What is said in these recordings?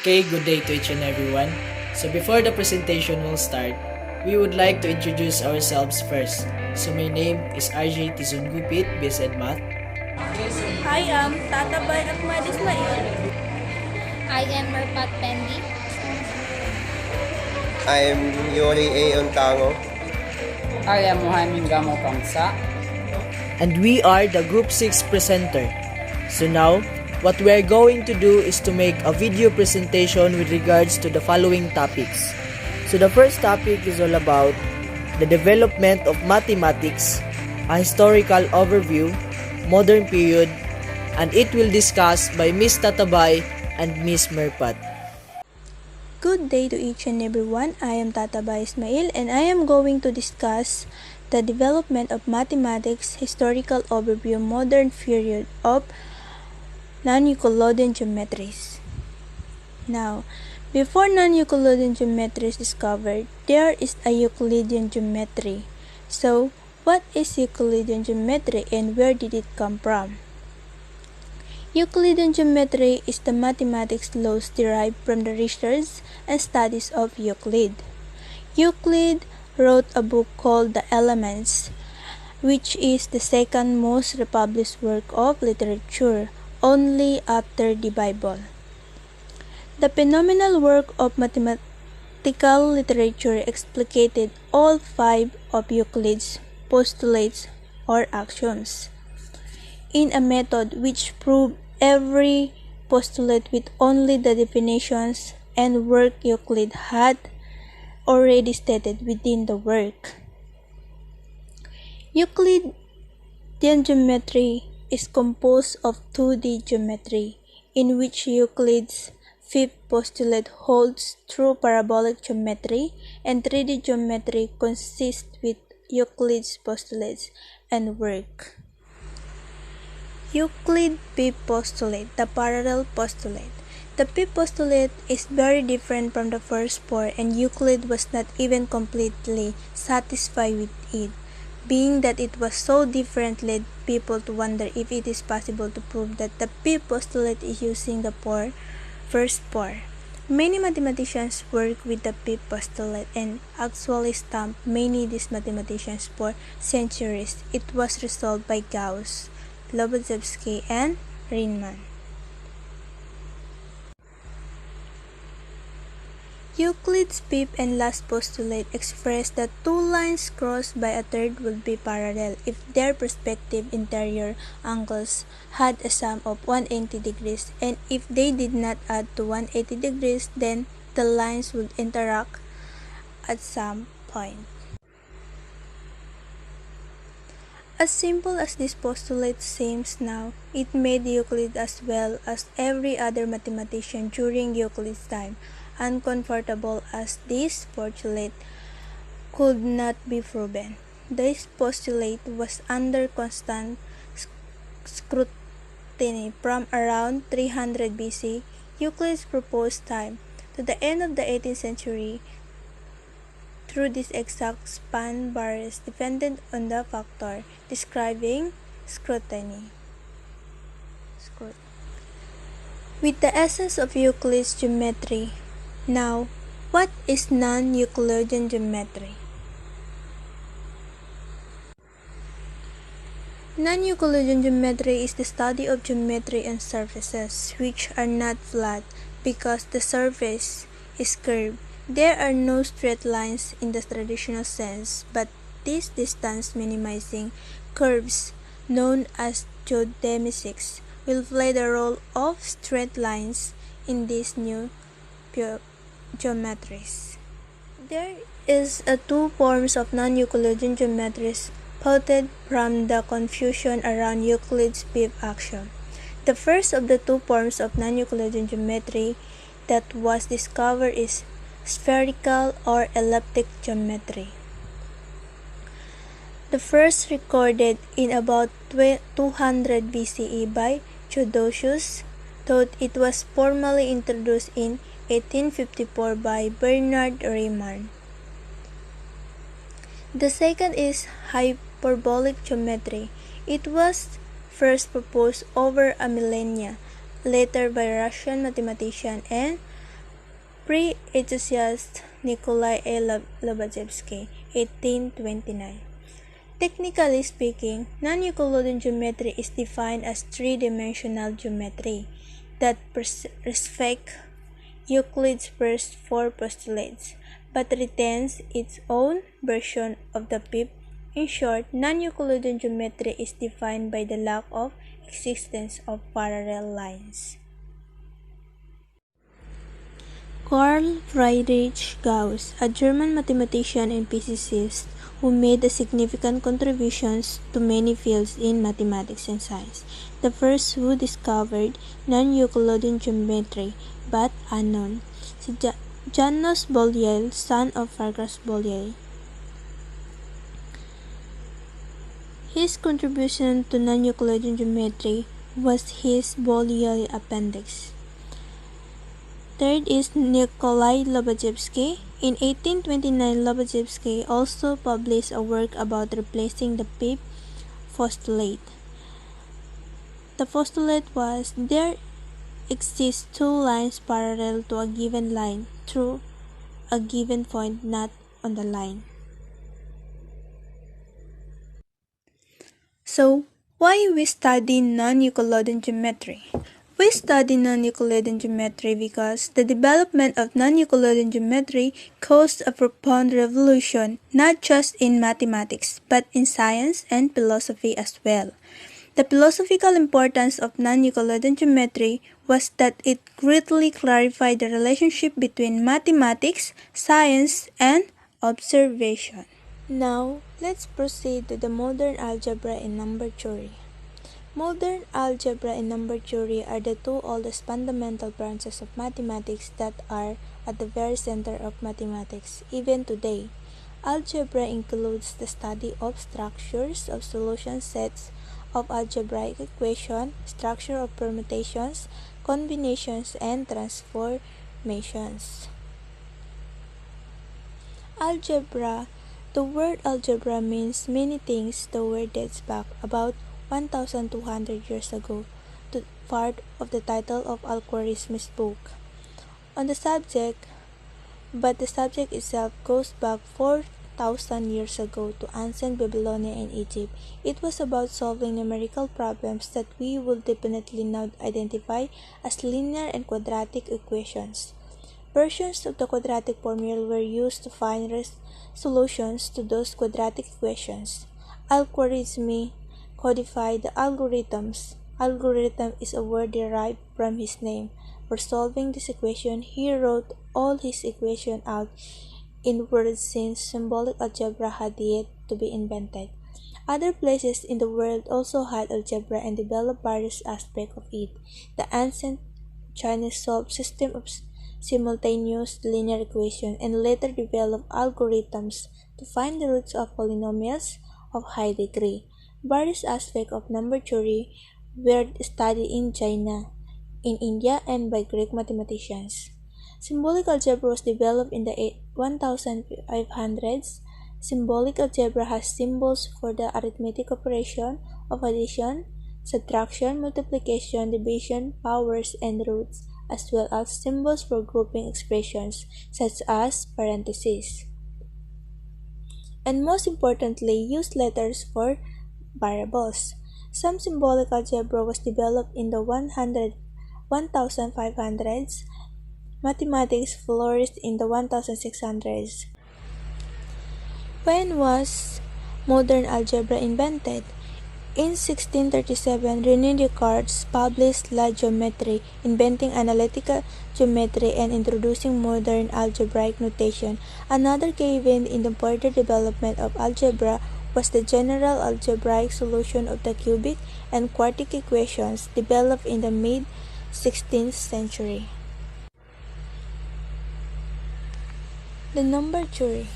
Okay, good day to each and everyone. So before the presentation will start, we would like to introduce ourselves first. So my name is RJ Tizungupit, BSED Math. I am Tatabay Ahmad Ismail. I am Merpat Pendi. I am Yori A. Ontango. I am Mohamed Gamo Kangsa. And we are the Group 6 presenter. So now, what we are going to do is to make a video presentation with regards to the following topics. So the first topic is all about the development of mathematics, a historical overview, modern period, and it will discussed by Miss Tatabay and Miss Merpat. Good day to each and everyone. I am Tatabay Ismail and I am going to discuss the development of mathematics, historical overview, modern period of non-Euclidean geometries. Now, before non-Euclidean geometry is discovered, there is a Euclidean geometry. So, what is Euclidean geometry and where did it come from? Euclidean geometry is the mathematics laws derived from the research and studies of Euclid. Euclid wrote a book called The Elements, which is the second most republished work of literature, only after the Bible. The phenomenal work of mathematical literature explicated all 5 of Euclid's postulates or axioms in a method which proved every postulate with only the definitions and work Euclid had already stated within the work. Euclidean geometry is composed of 2D geometry, in which Euclid's fifth postulate holds true parabolic geometry, and 3D geometry consists with Euclid's postulates and work. Euclid fifth postulate, the parallel postulate. The fifth postulate is very different from the first 4, and Euclid was not even completely satisfied with it. Being that it was so different led people to wonder if it is possible to prove that the fifth postulate is using the first 4. Many mathematicians work with the fifth postulate and actually stumped many of these mathematicians for centuries. It was resolved by Gauss, Lobachevsky, and Riemann. Euclid's fifth and last postulate expressed that 2 lines crossed by a third would be parallel if their respective interior angles had a sum of 180 degrees, and if they did not add to 180 degrees, then the lines would interact at some point. As simple as this postulate seems now, it made Euclid as well as every other mathematician during Euclid's time uncomfortable, as this postulate could not be proven. This postulate was under constant scrutiny from around 300 BC, Euclid's proposed time, to the end of the 18th century. Through this exact span, varies dependent on the factor describing scrutiny. With the essence of Euclid's geometry. Now, what is non-Euclidean geometry? Non-Euclidean geometry is the study of geometry on surfaces which are not flat because the surface is curved. There are no straight lines in the traditional sense, but these distance minimizing curves, known as geodesics, will play the role of straight lines in these new geometries. There is 2 forms of non-Euclidean geometries sprouted from the confusion around Euclid's fifth axiom. The first of the 2 forms of non-Euclidean geometry that was discovered is spherical or elliptic geometry. The first recorded in about 200 BCE by Theodosius, though it was formally introduced in 1854 by Bernard Riemann. The second is hyperbolic geometry. It was first proposed over a millennia later by Russian mathematician and Pre-enthusiast Nikolai A. Lobachevsky, 1829. Technically speaking, non-Euclidean geometry is defined as three-dimensional geometry that respects Euclid's first four postulates, but retains its own version of the fifth. In short, non-Euclidean geometry is defined by the lack of existence of parallel lines. Carl Friedrich Gauss, a German mathematician and physicist who made significant contributions to many fields in mathematics and science, the first who discovered non-Euclidean geometry, but unknown. Janos Bolyai, son of Farkas Bolyai. His contribution to non-Euclidean geometry was his Bolyai Appendix. Third is Nikolai Lobachevsky. In 1829, Lobachevsky also published a work about replacing the fifth postulate. The postulate was there exist two lines parallel to a given line through a given point not on the line. So, why we study non-Euclidean geometry? We study non-Euclidean geometry because the development of non-Euclidean geometry caused a profound revolution not just in mathematics but in science and philosophy as well. The philosophical importance of non-Euclidean geometry was that it greatly clarified the relationship between mathematics, science, and observation. Now, let's proceed to the modern algebra and number theory. Modern algebra and number theory are the two oldest fundamental branches of mathematics that are at the very center of mathematics, even today. Algebra includes the study of structures of solution sets of algebraic equations, structure of permutations, combinations, and transformations. Algebra. The word algebra means many things. The word dates back about 1,200 years ago to part of the title of Al-Khwarizmi's book on the subject, but the subject itself goes back 4,000 years ago to ancient Babylonia and Egypt. It was about solving numerical problems that we will definitely now identify as linear and quadratic equations. Versions of the quadratic formula were used to find solutions to those quadratic equations. Al-Khwarizmi codified the algorithms. Algorithm is a word derived from his name. For solving this equation, he wrote all his equations out in words since symbolic algebra had yet to be invented. Other places in the world also had algebra and developed various aspects of it. The ancient Chinese solved system of simultaneous linear equations and later developed algorithms to find the roots of polynomials of high degree. Various aspects of number theory were studied in China, in India, and by Greek mathematicians. Symbolic algebra was developed in the 1500s. Symbolic algebra has symbols for the arithmetic operation of addition, subtraction, multiplication, division, powers, and roots, as well as symbols for grouping expressions such as parentheses. And most importantly, use letters for variables. Some symbolic algebra was developed in the 1500s. Mathematics flourished in the 1600s. When was modern algebra invented? In 1637, René Descartes published La Géométrie, inventing analytical geometry and introducing modern algebraic notation. Another key event in the further development of algebra was the general algebraic solution of the cubic and quartic equations developed in the mid-16th century. The number theory.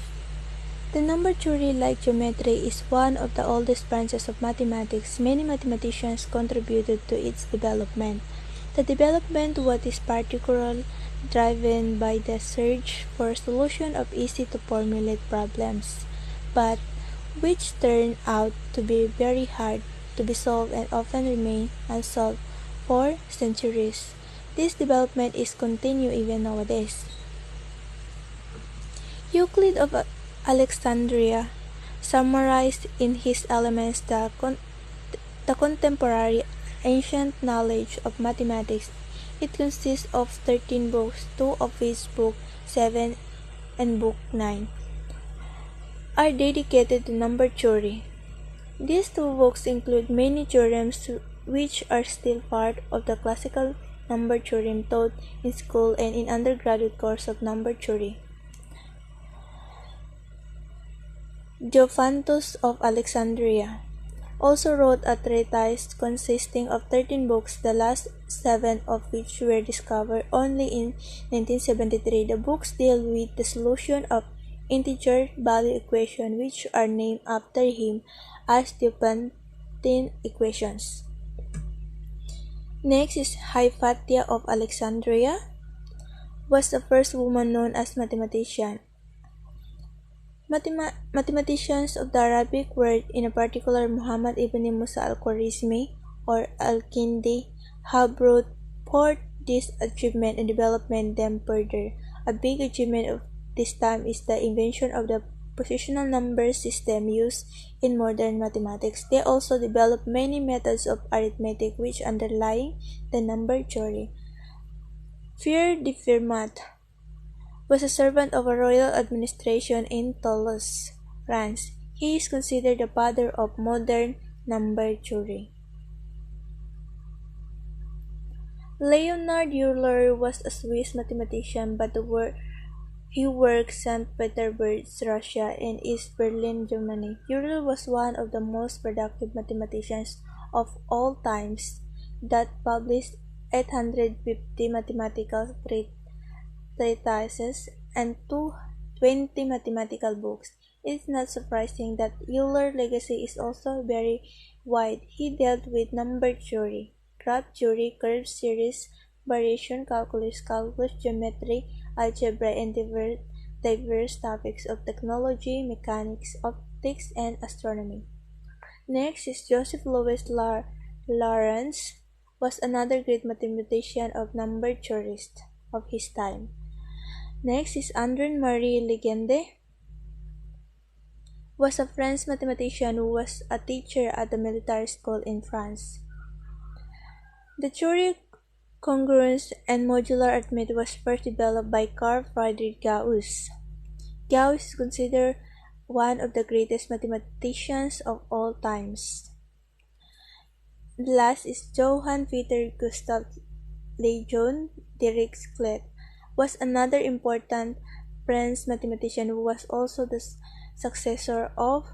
The number theory, like geometry, is one of the oldest branches of mathematics. Many mathematicians contributed to its development. The development was particularly driven by the search for a solution of easy-to-formulate problems, but which turned out to be very hard to be solved and often remain unsolved for centuries. This development is continued even nowadays. Euclid of Alexandria summarized in his Elements the contemporary ancient knowledge of mathematics. It consists of 13 books, two of which Book 7 and Book 9 are dedicated to number theory. These two books include many theorems which are still part of the classical number theorem taught in school and in undergraduate course of number theory. Diophantus of Alexandria also wrote a treatise consisting of 13 books, the last 7 of which were discovered only in 1973. The books deal with the solution of integer value equations which are named after him as Diophantine equations. Next is Hypatia of Alexandria, was the first woman known as mathematician. Mathematicians of the Arabic world, in particular Muhammad ibn Musa al-Khwarizmi or al-Kindi, have brought forth this achievement and developed them further. A big achievement of this time is the invention of the positional number system used in modern mathematics. They also developed many methods of arithmetic which underlying the number theory. Pierre de Fermat was a servant of a royal administration in Toulouse, France. He is considered the father of modern number theory. Leonhard Euler was a Swiss mathematician, but he worked St. Petersburg, Russia, and East Berlin, Germany. Euler was one of the most productive mathematicians of all times that published 850 mathematical treatises and 20 mathematical books. It is not surprising that Euler's legacy is also very wide. He dealt with number theory, graph theory, curve series, variation calculus, geometry, algebra, and diverse topics of technology, mechanics, optics, and astronomy. Next is Joseph Louis Lorentz, was another great mathematician of number theorist of his time. Next is André-Marie Legendre, was a French mathematician who was a teacher at the military school in France. The theory congruence and modular arithmetic was first developed by Carl Friedrich Gauss. Gauss is considered one of the greatest mathematicians of all times. The last is Johann Peter Gustav Lejeune Dirichlet, was another important French mathematician who was also the successor of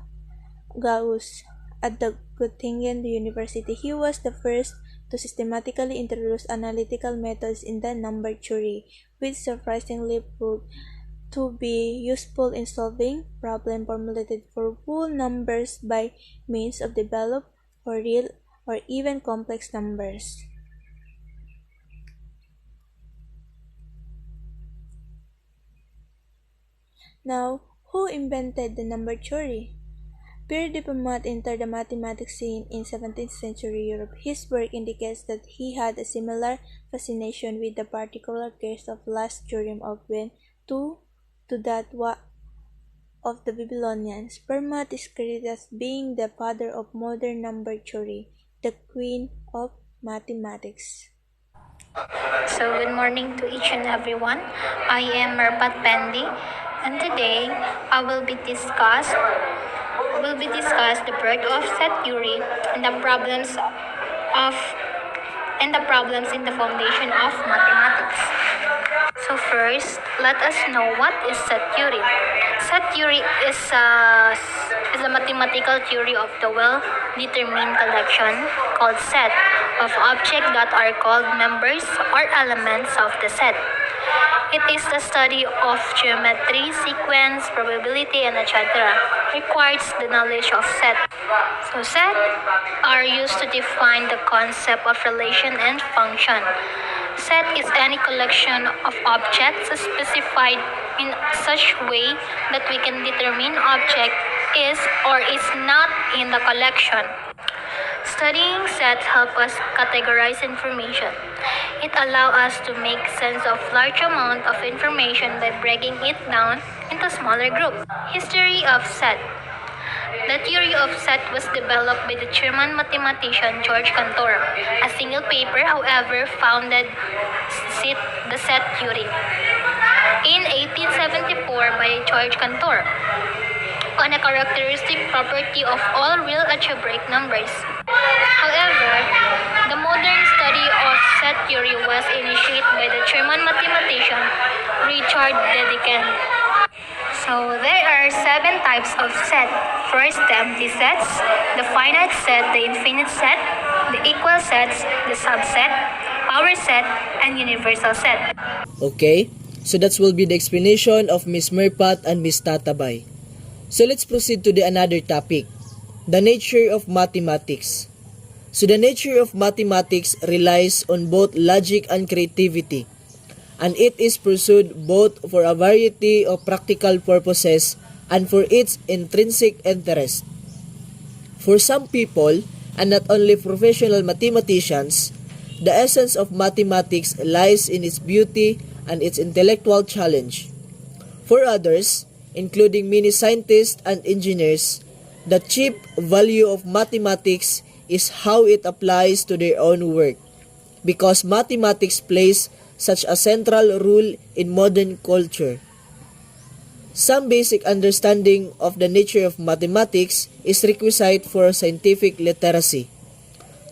Gauss at the Göttingen University. He was the first to systematically introduce analytical methods in the number theory, which surprisingly proved to be useful in solving problems formulated for whole numbers by means of developed or real or even complex numbers. Now, who invented the number theory? Pierre de Fermat entered the mathematics scene in 17th century Europe. His work indicates that he had a similar fascination with the particular case of last theorem of when to that of the Babylonians. Fermat is credited as being the father of modern number theory, the queen of mathematics. So good morning to each and everyone. I am Merpat Pendi, and today I will be discussed the birth of set theory and the of problems in the foundation of mathematics. So first, let us know what is set theory. Set theory is a mathematical theory of the well-determined collection called set of objects that are called members or elements of the set. It is the study of geometry, sequence, probability, and etc. Requires the knowledge of set. So set are used to define the concept of relation and function. Set is any collection of objects specified in such way that we can determine object is or is not in the collection. Studying sets help us categorize information. It allows us to make sense of large amount of information by breaking it down into smaller groups. History of set. The theory of set was developed by the German mathematician George Cantor. A single paper, however, founded the set theory. In 1874 by George Cantor on a characteristic property of all real algebraic numbers. However, the modern study of set theory was initiated by the German mathematician Richard Dedekind. So there are 7 types of set. First, the empty sets, the finite set, the infinite set, the equal sets, the subset, power set, and universal set. Okay, so that will be the explanation of Miss Merpat and Miss Tatabay. So let's proceed to the another topic, the nature of mathematics. So the nature of mathematics relies on both logic and creativity, and it is pursued both for a variety of practical purposes and for its intrinsic interest. For some people, and not only professional mathematicians, the essence of mathematics lies in its beauty and its intellectual challenge. For others, including many scientists and engineers, the chief value of mathematics is how it applies to their own work, because mathematics plays such a central role in modern culture. Some basic understanding of the nature of mathematics is requisite for scientific literacy.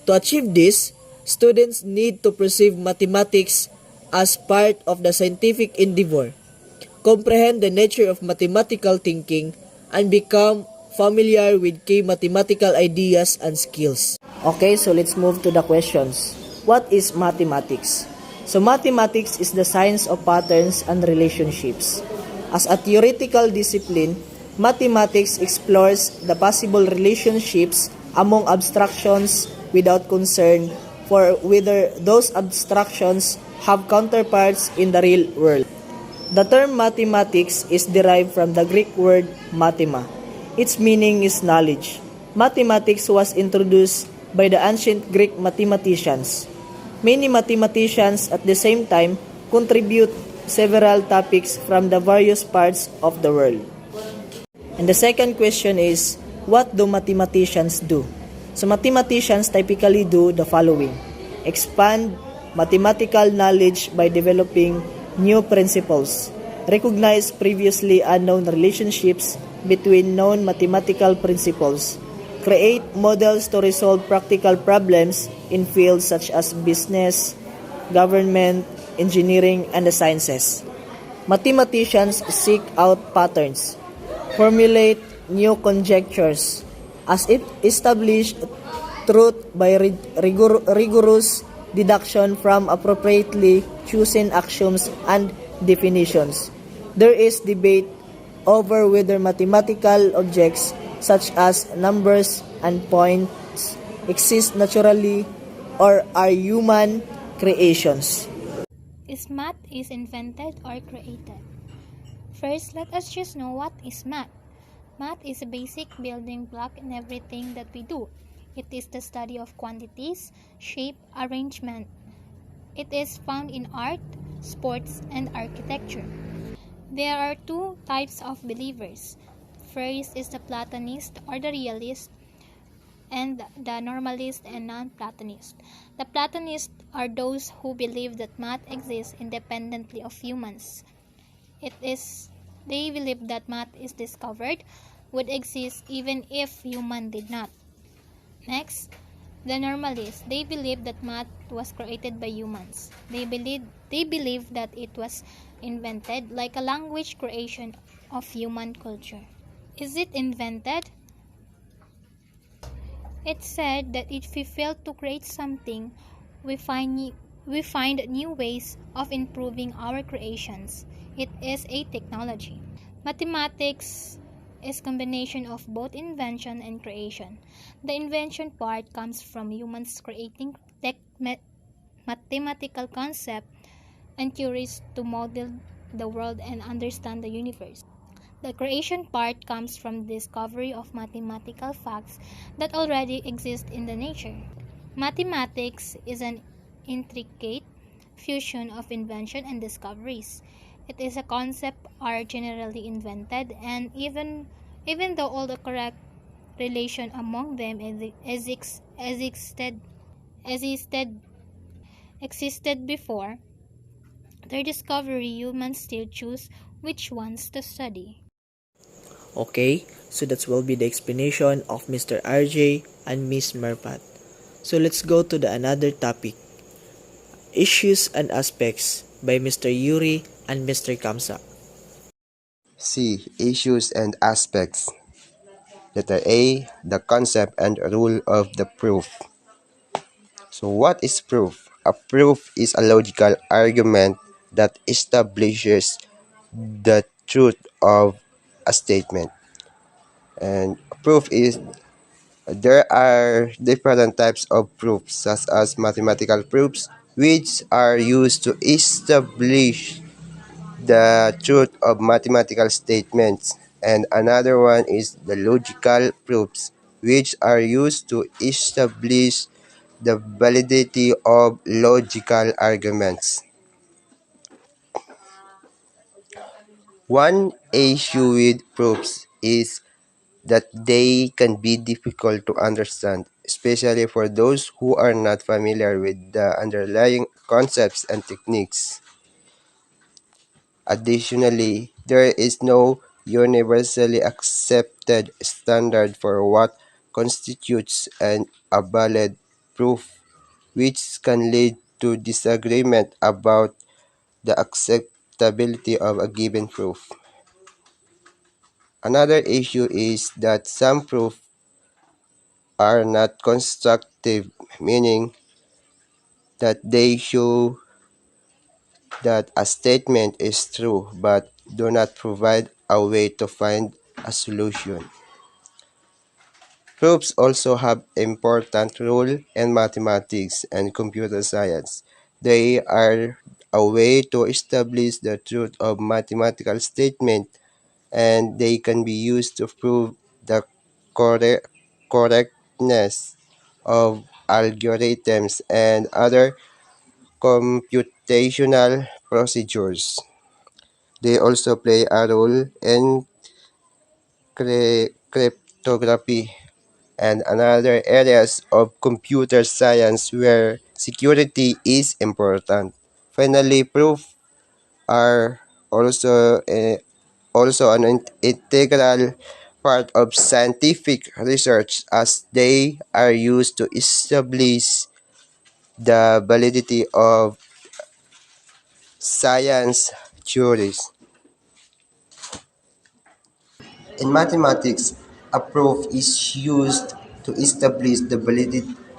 To achieve this, students need to perceive mathematics as part of the scientific endeavor, comprehend the nature of mathematical thinking, and become familiar with key mathematical ideas and skills. Okay, so let's move to the questions. What is mathematics? So mathematics is the science of patterns and relationships. As a theoretical discipline, mathematics explores the possible relationships among abstractions without concern for whether those abstractions have counterparts in the real world. The term mathematics is derived from the Greek word mathema. Its meaning is knowledge. Mathematics was introduced by the ancient Greek mathematicians. Many mathematicians at the same time contribute several topics from the various parts of the world. And the second question is, what do mathematicians do? So mathematicians typically do the following: expand mathematical knowledge by developing new principles, recognize previously unknown relationships between known mathematical principles, create models to resolve practical problems in fields such as business, government, engineering, and the sciences. Mathematicians seek out patterns, formulate new conjectures, as it established truth by rigorous deduction from appropriately chosen axioms and definitions. There is debate over whether mathematical objects such as numbers and points exist naturally or are human creations. Is math invented or created? First, let us just know what is math. Math is a basic building block in everything that we do. It is the study of quantities, shape, arrangement. It is found in art, sports, and architecture. There are 2 types of believers. First is the Platonist or the realist, and the normalist and non-Platonist. The Platonists are those who believe that math exists independently of humans. They believe that math is discovered, would exist even if human did not. Next, the normalists. They believe that math was created by humans. They believe that it was invented like a language creation of human culture. Is it invented? It's said that if we fail to create something, we find new ways of improving our creations. It is a technology. Mathematics is combination of both invention and creation. The invention part comes from humans creating mathematical concepts and theories to model the world and understand the universe. The creation part comes from the discovery of mathematical facts that already exist in the nature. Mathematics is an intricate fusion of invention and discoveries. It is a concept are generally invented, and even though all the correct relation among them existed existed before their discovery, humans still choose which ones to study. Okay, so that will be the explanation of Mr. RJ and Miss Merpat. So let's go to the another topic, issues and aspects by Mr. Yuri and Mr. Kamsa. C. Issues and aspects. Letter A. The concept and rule of the proof. So what is proof? A proof is a logical argument that establishes the truth of a statement. And proof is there are different types of proofs, such as mathematical proofs, which are used to establish the truth of mathematical statements, and another one is the logical proofs, which are used to establish the validity of logical arguments. One issue with proofs is that they can be difficult to understand, especially for those who are not familiar with the underlying concepts and techniques. Additionally, there is no universally accepted standard for what constitutes a valid proof, which can lead to disagreement about the acceptability of a given proof. Another issue is that some proofs are not constructive, meaning that they show that a statement is true but do not provide a way to find a solution. Proofs also have important role in mathematics and computer science. They are a way to establish the truth of mathematical statement, and they can be used to prove the correct, correctness of algorithms and other computational procedures. They also play a role in cryptography and another areas of computer science where security is important. Finally, proofs are also an integral part of scientific research as they are used to establish the validity of science theories. In mathematics, a proof is used to establish the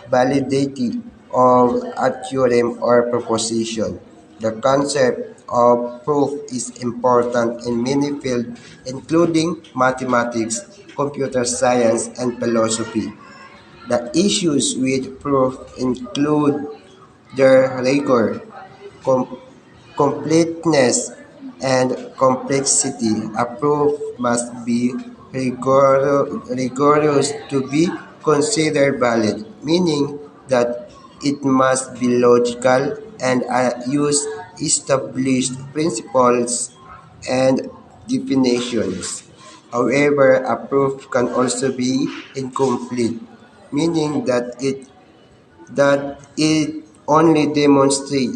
validity of a theorem or proposition. The concept of proof is important in many fields, including mathematics, computer science, and philosophy. The issues with proof include their rigor, com- completeness, and complexity. A proof must be rigorous to be considered valid, meaning that it must be logical and use established principles and definitions. However, a proof can also be incomplete, meaning that it only demonstrate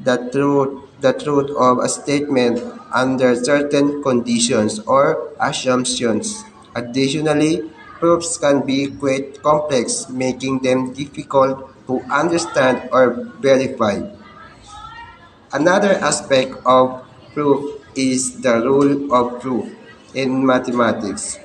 the truth of a statement under certain conditions or assumptions. Additionally, proofs can be quite complex, making them difficult to understand or verify. Another aspect of proof is the rule of proof in mathematics.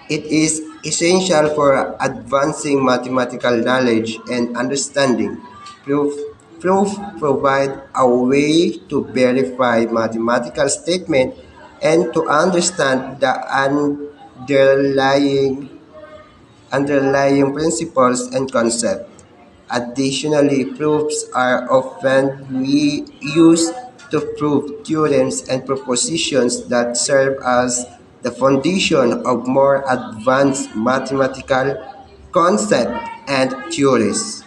It is essential for advancing mathematical knowledge and understanding. Proof, proof provide a way to verify mathematical statement and to understand the underlying principles and concepts. Additionally, proofs are often used to prove theorems and propositions that serve as the foundation of more advanced mathematical concepts and theories.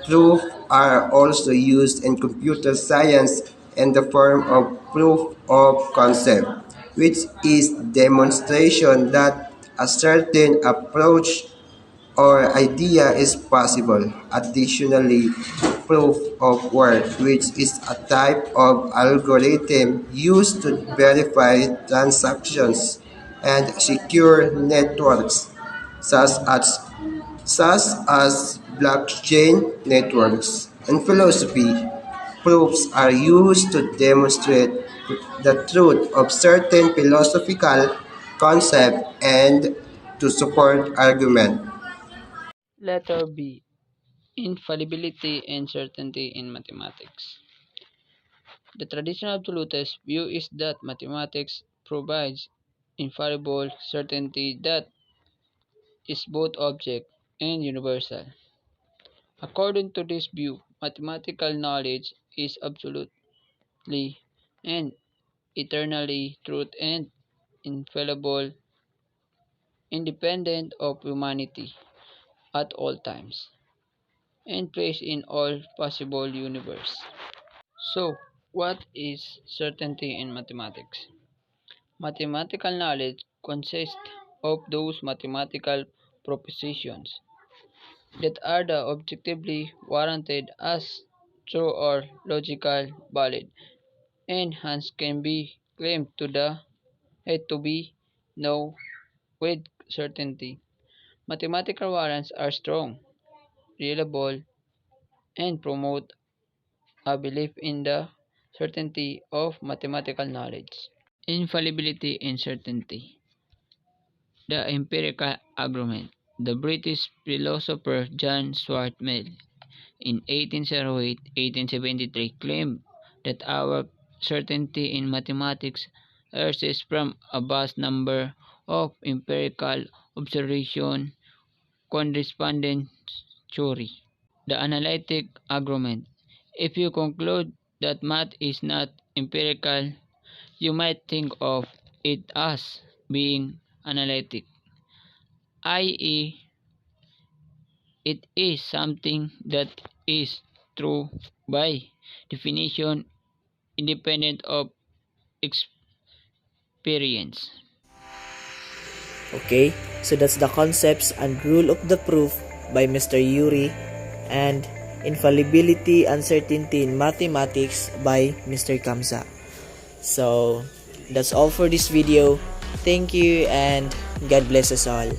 Proof are also used in computer science in the form of proof of concept, which is demonstration that a certain approach or idea is possible. Additionally, proof of work, which is a type of algorithm used to verify transactions and secure networks, such as blockchain networks. In philosophy, proofs are used to demonstrate the truth of certain philosophical concepts and to support argument. Letter B. Infallibility and certainty in mathematics. The traditional absolutist view is that mathematics provides infallible certainty that is both object and universal. According to this view, mathematical knowledge is absolutely and eternally truth and infallible, independent of humanity at all times, and place in all possible universe. So, what is certainty in mathematics? Mathematical knowledge consists of those mathematical propositions that are the objectively warranted as true or logical valid, and hence can be claimed to be known with certainty. Mathematical warrants are strong, reliable, and promote a belief in the certainty of mathematical knowledge. Infallibility and certainty. The empirical argument. The British philosopher John Stuart Mill in 1808-1873 claimed that our certainty in mathematics arises from a vast number of empirical observation correspondence theory. The analytic argument. If you conclude that math is not empirical, you might think of it as being analytic, i.e., it is something that is true by definition independent of experience. Okay, so that's the concepts and rule of the proof by Mr. Yuri and infallibility uncertainty in mathematics by Mr. Kamsa. So that's all for this video. Thank you and God bless us all.